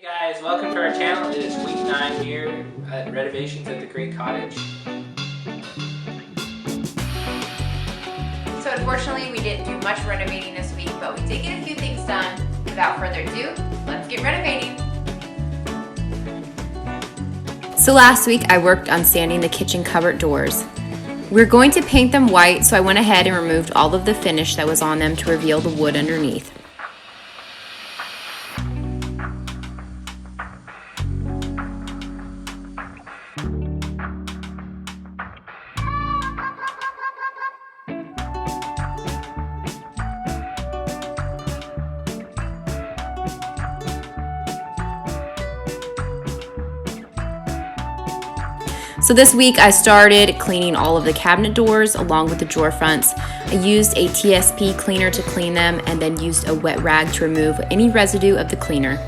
Guys, welcome to our channel. It is week 9 here at Renovations at the Gray Cottage. So unfortunately we didn't do much renovating this week, but we did get a few things done. Without further ado, let's get renovating. So last week I worked on sanding the kitchen cupboard doors. We're going to paint them white, so I went ahead and removed all of the finish that was on them to reveal the wood underneath. So this week I started cleaning all of the cabinet doors along with the drawer fronts. I used a TSP cleaner to clean them and then used a wet rag to remove any residue of the cleaner.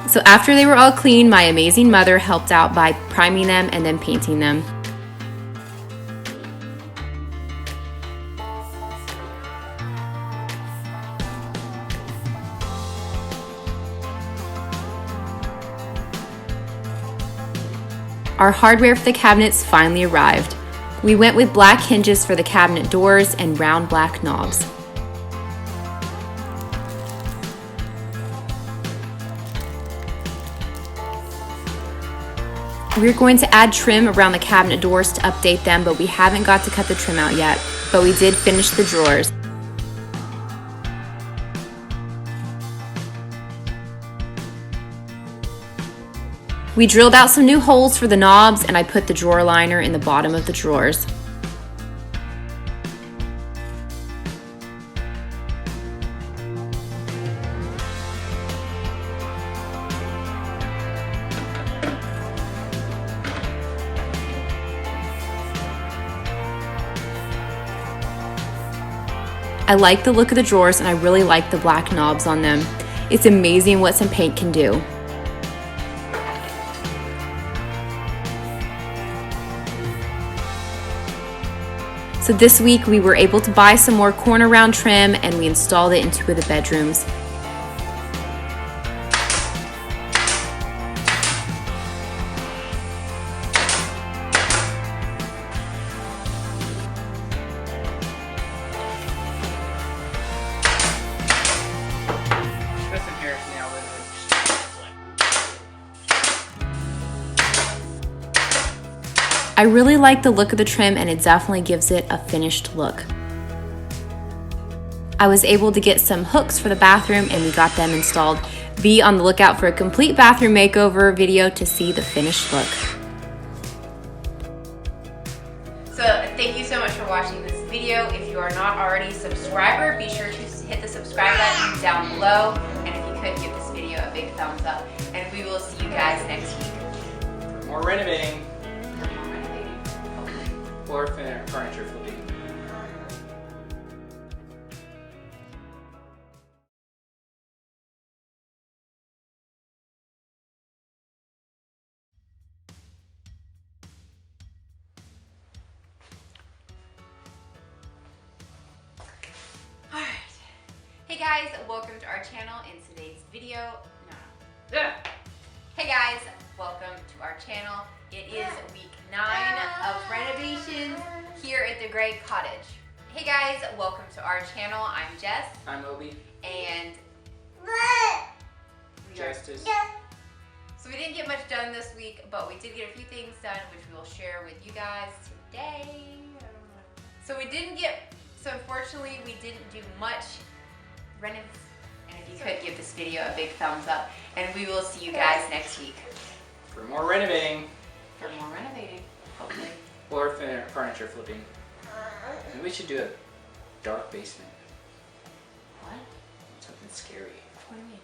So after they were all clean, my amazing mother helped out by priming them and then painting them. Our hardware for the cabinets finally arrived. We went with black hinges for the cabinet doors and round black knobs. We're going to add trim around the cabinet doors to update them, but we haven't got to cut the trim out yet. But we did finish the drawers. We drilled out some new holes for the knobs, and I put the drawer liner in the bottom of the drawers. I like the look of the drawers and I really like the black knobs on them. It's amazing what some paint can do. So this week we were able to buy some more corner round trim and we installed it in 2 of the bedrooms. I really like the look of the trim and it definitely gives it a finished look. I was able to get some hooks for the bathroom and we got them installed. Be on the lookout for a complete bathroom makeover video to see the finished look. So thank you so much for watching this video. If you are not already a subscriber, be sure to hit the subscribe button down below. And if you could, give this video a big thumbs up. And we will see you guys next week. For more renovating. Or furniture flipping. Alright. Hey guys, welcome to our channel. In today's video, Hey guys, welcome to our channel. It is week 9 of renovations here at the Gray Cottage. Hey guys, welcome to our channel. I'm Jess. I'm Obie. And Justice. So we didn't get much done this week, but we did get a few things done, which we will share with you guys today. So unfortunately, we didn't do much renovating. And if you could, give this video a big thumbs up. And we will see you guys next week. For more renovating. Hopefully. Or furniture flipping. And we should do a dark basement. What? Something scary. What do you mean?